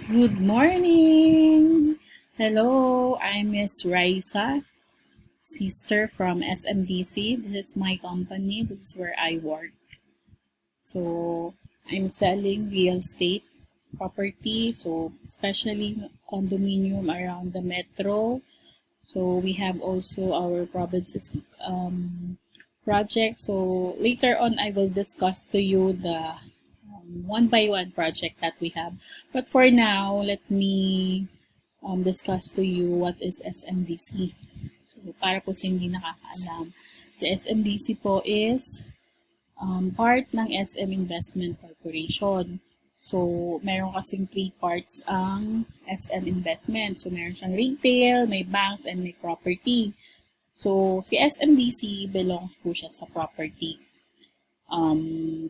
Good morning! Hello, I'm Miss Raisa, sister from SMDC. This is my company. This is where I work. So, I'm selling real estate property, so especially condominium around the metro. So, we have also our provinces project. So, later on, I will discuss to you the one by one project that we have. But for now, let me discuss to you what is SMDC. So, para po sa hindi nakakaalam, si SMDC po is part ng SM Investment Corporation. So, meron kasing three parts ang SM Investment. So, meron siyang retail, may banks, and may property. So, si SMDC belongs po siya sa property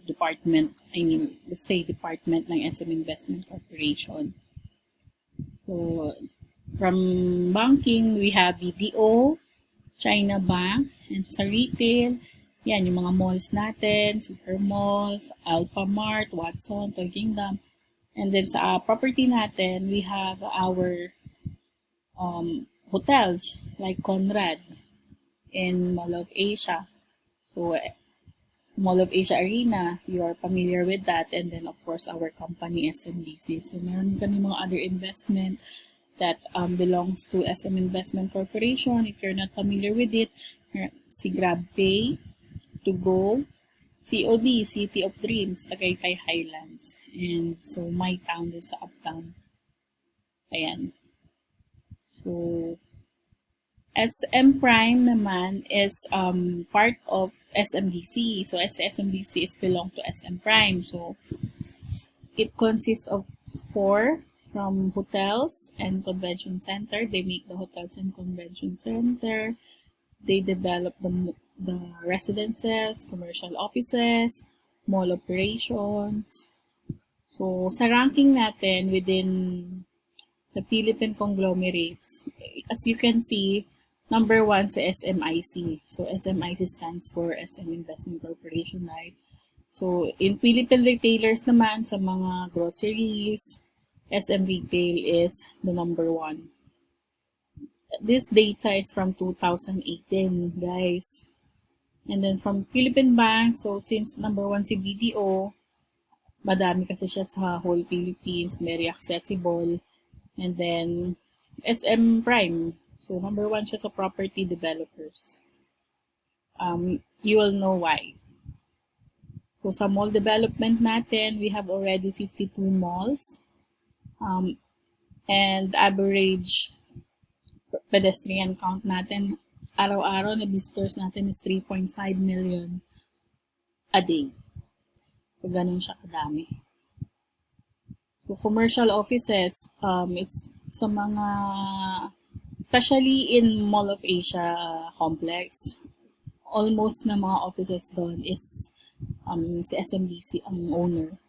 department, let's say department ng SM Investment Corporation. So, from banking, we have BDO, China Bank, and sa retail, yan, yung mga malls natin, Super Malls, Alphamart, Watson, Toy Kingdom. And then sa property natin, we have our hotels like Conrad in Mall of Asia. So, Mall of Asia Arena, you are familiar with that. And then, of course, our company, SMDC. So, meron kami mga other investment that belongs to SM Investment Corporation. If you're not familiar with it, si GrabPay, To Go, COD, City of Dreams, Tagaytay Highlands. And so, my town is sa Uptown. Ayan. So, SM Prime naman is part of SMDC. So, SMDC is belong to SM Prime. So, it consists of 4 from hotels and convention center. They make the hotels and convention center. They develop the residences, commercial offices, mall operations. So, sa ranking natin within the Philippine conglomerates, as you can see, number 1 sa SMIC. So, SMIC stands for SM Investment Corporation, right? So, in Philippine retailers naman, sa mga groceries, SM Retail is the number 1. This data is from 2018, guys. And then from Philippine banks, so since number 1 si BDO, madami kasi siya sa whole Philippines, very accessible. And then, SM Prime. So, number 1 siya sa property developers. You will know why. So, sa mall development natin, we have already 52 malls. And average pedestrian count natin, araw-araw na visitors natin is 3.5 million a day. So, ganun siya kadami. So, commercial offices, it's sa mga, especially in Mall of Asia complex, almost na mga offices doon is si SMDC ang owner.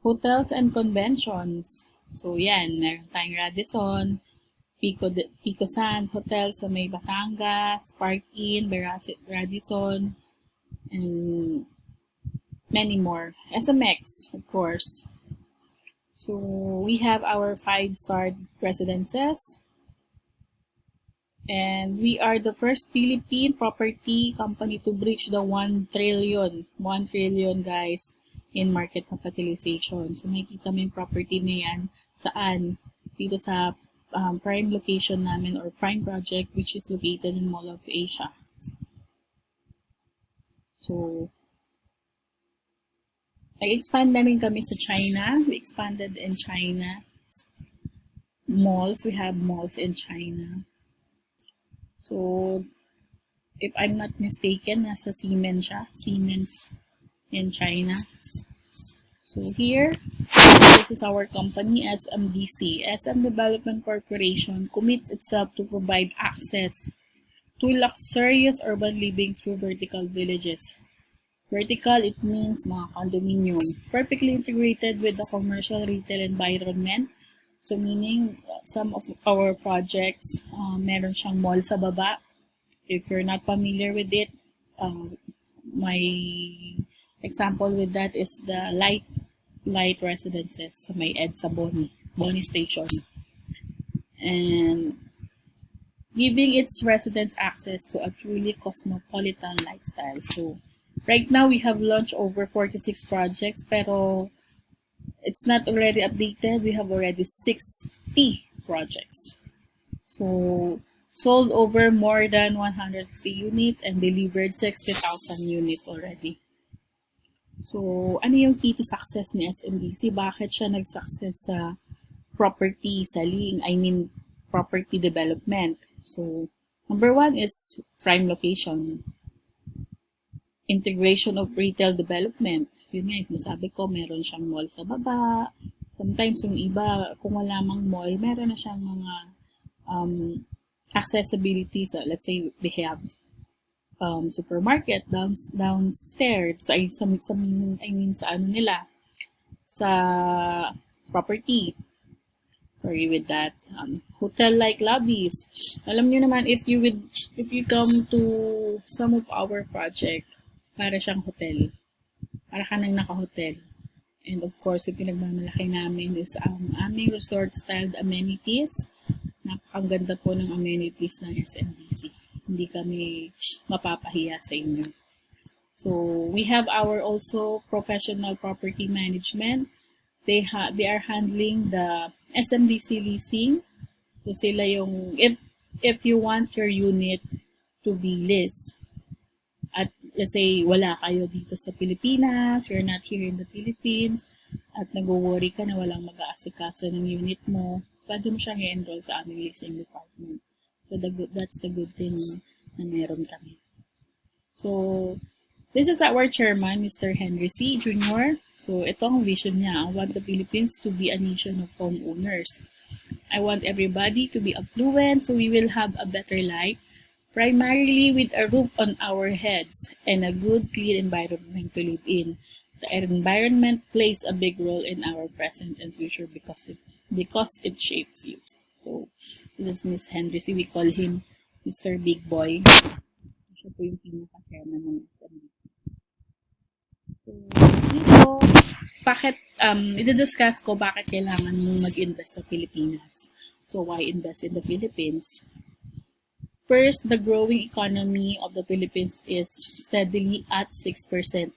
Hotels and conventions. So, yan, meron tayong Radisson, Pico Sands Hotel sa may Batangas, Park Inn, Radisson, and many more. SMX, of course. So, we have our 5-star residences. And we are the first Philippine property company to breach the 1 trillion. 1 trillion, guys, in market capitalization. So, makikita mo yung property na yan. Saan? Dito sa prime location namin or prime project which is located in Mall of Asia. So, nag-expand na rin kami sa China. We expanded in China. Malls. We have malls in China. So, if I'm not mistaken, nasa Siemens siya. Siemens in China. So, here, this is our company, SMDC. SM Development Corporation commits itself to provide access to luxurious urban living through vertical villages. Vertical, it means mga condominium. Perfectly integrated with the commercial retail environment. So, meaning, some of our projects, meron siyang mall sa baba. If you're not familiar with it, my example with that is the light light residences sa may EDSA Boni Station. And giving its residents access to a truly cosmopolitan lifestyle. So, right now we have launched over 46 projects, pero it's not already updated. We have already 60 projects. So, sold over more than 160 units and delivered 60,000 units already. So, ano yung key to success ni SMDC? Bakit siya nag-success sa property selling? Property development. So, number one is prime location. Integration of retail development. Yun nga, masabi ko, meron siyang mall sa baba. Sometimes yung iba, kung wala mang mall, meron na siyang mga accessibility. So, let's say they have supermarket downstairs. So, sa property. Sorry with that. Hotel-like lobbies. Alam niyo naman, if you come to some of our project, para siyang hotel. Para ka nang naka-hotel. And of course, yung pinagmamalaki namin is aming resort-styled amenities. Napakaganda po ng amenities ng SMDC. Hindi kami mapapahiya sa inyo. So, we have our also professional property management. They are handling the SMDC leasing. So, sila yung, if you want your unit to be leased, at let's say, wala kayo dito sa Pilipinas, you're not here in the Philippines, at nag-worry ka na walang mag-aasikaso ng unit mo, pwede mo siyang i-enroll sa aming leasing department. So, that's the good thing na meron kami. So, this is our chairman, Mr. Henry C. Jr. So, ito ang vision niya. I want the Philippines to be a nation of homeowners. I want everybody to be affluent so we will have a better life, primarily with a roof on our heads and a good, clean environment to live in. The environment plays a big role in our present and future because it shapes you. So, this is Miss Henry C. We call him Mr. Big Boy. Siya po yung pinaka-chairman ng SMDC. So, dito, i-discuss ko bakit kailangan mong mag-invest sa Pilipinas. So, why invest in the Philippines? First, the growing economy of the Philippines is steadily at 6%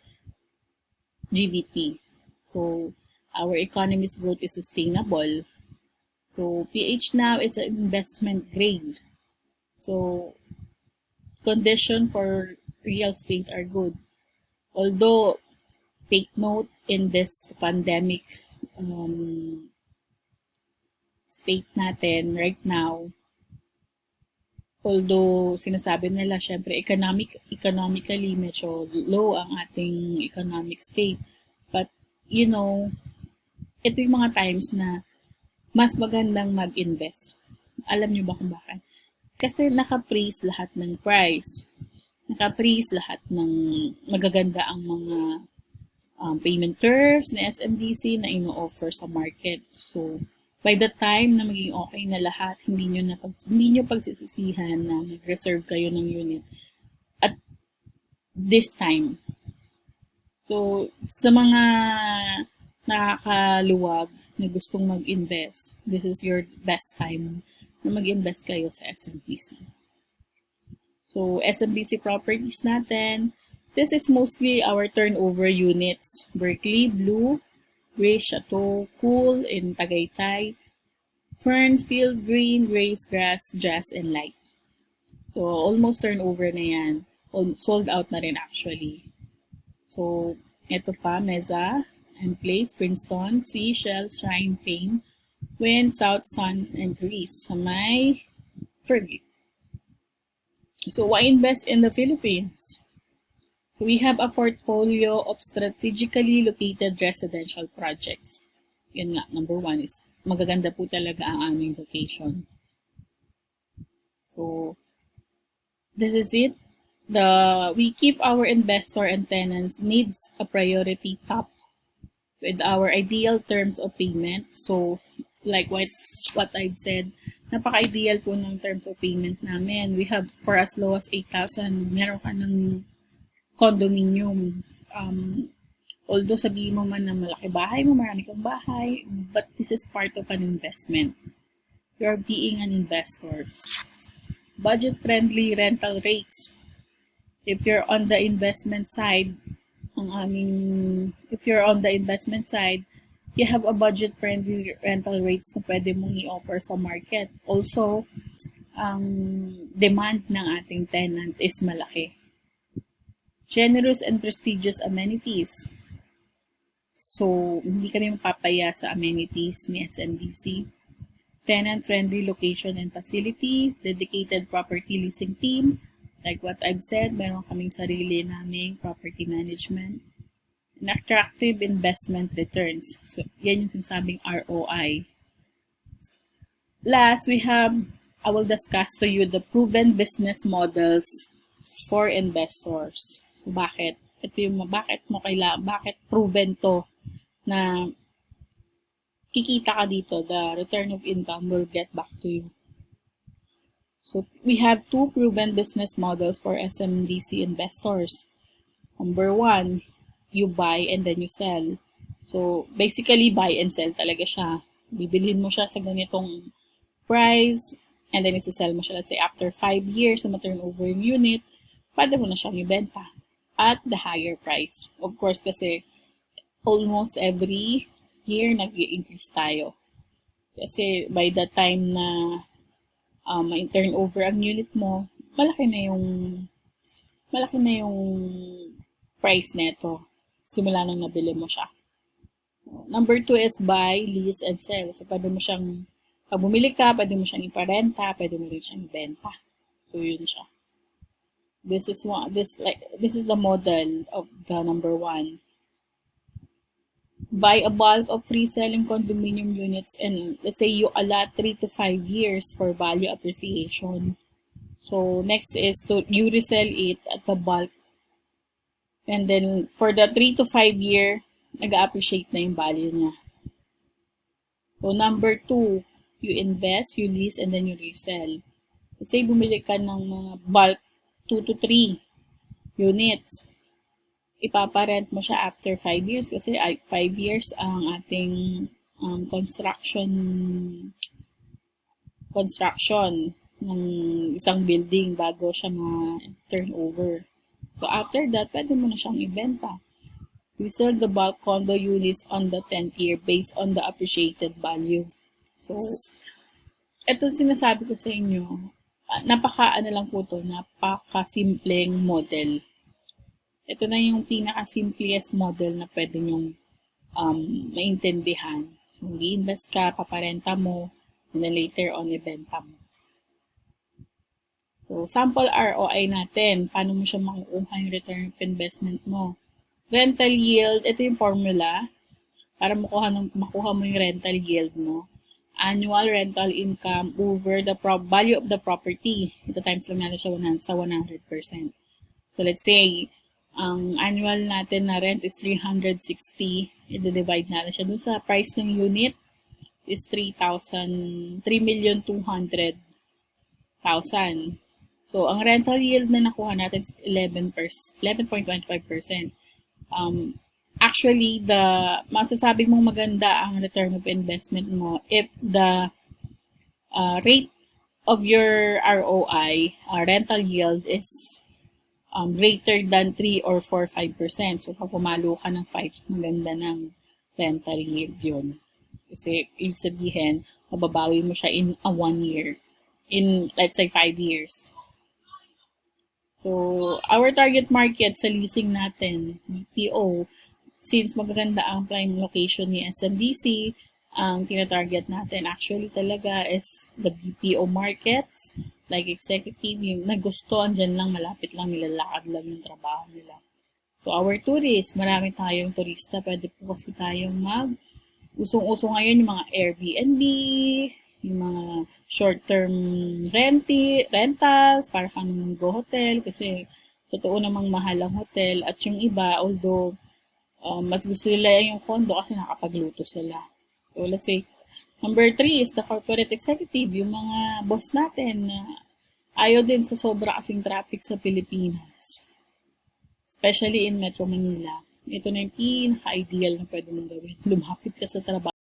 GDP. So, our economy's growth is sustainable. So, PH now is an investment grade. So, conditions for real estate are good. Although, take note in this pandemic state natin right now, although sinasabi nila syempre economically medyo low ang ating economic state, but you know, ito yung mga times na mas magandang mag-invest. Alam niyo ba kung bakit? Kasi naka-freeze lahat ng price. Naka-freeze lahat ng magaganda ang mga payment terms na SMDC na ino-offer sa market. So, by the time na maging okay na lahat, hindi nyo pagsisisihan na nag-reserve kayo ng unit at this time. So, sa mga nakakaluwag na gustong mag-invest, this is your best time na mag-invest kayo sa SMDC. So, SMDC properties natin, this is mostly our turnover units. Berkeley, Blue, Grace Chateau, Cool in Tagaytay, Fernfield, Green, Grace Grass, Jazz, and Light. So, almost turnover na yan. Sold out na rin actually. So, ito pa, Meza, and Place, Princeton, Seashell, Shrine, Fame, Wind, South, Sun, and Greece. Sa may Fergie. So, why invest in the Philippines? So, we have a portfolio of strategically located residential projects. Yun nga, number one is magaganda po talaga ang aming location. So, this is it. We keep our investor and tenants needs a priority top with our ideal terms of payment. So, like what I've said, napaka-ideal po ng terms of payment namin. We have for as low as 8,000. Meron ka ng condominium. Although sabihin mo man na malaki bahay mo, marami kang bahay, but this is part of an investment. You're being an investor. Budget-friendly rental rates. If you're on the investment side, if you're on the investment side, you have a budget-friendly rental rates na pwede mong i-offer sa market. Also, ang demand ng ating tenant is malaki. Generous and prestigious amenities. So, hindi kami mapapaya sa amenities ni SMDC. Tenant-friendly location and facility, dedicated property leasing team. Like what I've said, meron kaming sarili naming property management. And attractive investment returns. So, yan yung sinasabing ROI. Last, I will discuss to you the proven business models for investors. So, bakit? Ito yung bakit proven to na kikita ka dito, the return of income will get back to you. So, we have two proven business models for SMDC investors. Number one, you buy and then you sell. So, basically, buy and sell talaga siya. Bibilhin mo siya sa ganitong price, and then isi-sell mo siya, let's say, after 5 years na ma-turn over yung unit, pwede mo na siyang ibenta at the higher price. Of course, kasi almost every year nag-i-increase tayo. Kasi by the time na ma-turn over ang unit mo, malaki na yung price neto simula nang nabili mo siya. Number 2 is buy, lease, and sell. So, pwede mo siyang, pag bumili ka, pwede mo siyang iparenta, pwede mo rin siyang ibenta. So, yun siya. This is the model of the number 1. Buy a bulk of free-selling condominium units and let's say you allot 3 to 5 years for value appreciation. So, next is you resell it at the bulk. And then, for the 3 to 5 year, nag-appreciate na yung value niya. So, number 2, you invest, you lease, and then you resell. Kasi bumili ka ng mga bulk 2 to 3 units. Ipaparent mo siya after 5 years kasi 5 years ang ating construction ng isang building bago siya ma-turnover. So, after that, pwede mo na siyang ibenta. We sell the bulk condo units on the 10th year based on the appreciated value. So, ito sinasabi ko sa inyo, napaka-simpleng model. Ito na yung pinaka-simplest model na pwede nyong maintindihan. So, i-invest ka, paparenta mo, and then later on, ibenta mo. So, sample ROI natin. Paano mo siya makukuha yung return of investment mo? Rental yield, ito yung formula para makuha mo yung rental yield mo. Annual rental income over the value of the property. Ito times lang natin siya sa 100%. So, let's say, ang annual natin na rent is 360. I-divide natin siya dun sa price ng unit is 3,200,000. So, ang rental yield na nakuha natin is 11.25%. Actually, masasabi mong maganda ang return of investment mo if the rate of your ROI, rental yield, is greater than 3 or 4, 5%. So, pag pumalo ka ng 5, maganda ng rental yield yun. Kasi, ibig sabihin, mababawi mo siya in 1 year. In, let's say, 5 years. So, our target market sa leasing natin, BPO, since magaganda ang prime location ni SMDC, ang tinatarget natin actually talaga is the BPO markets, like executive, yung nagusto, andyan lang, malapit lang, nilalakad lang yung trabaho nila. So, our tourists, marami tayong turista, pwede po kasi tayong usong-uso ngayon yung mga Airbnb, yung mga short-term rentals, para kang go hotel, kasi totoo namang mahal ang hotel, at yung iba, although mas gusto nila yung condo kasi nakapagluto sila. So, let's say, number 3 is the corporate executive, yung mga boss natin na ayaw din sa sobra kasing traffic sa Pilipinas. Especially in Metro Manila. ito na yung pinaka-ideal na pwede mong gawin. Lumapit ka sa trabaho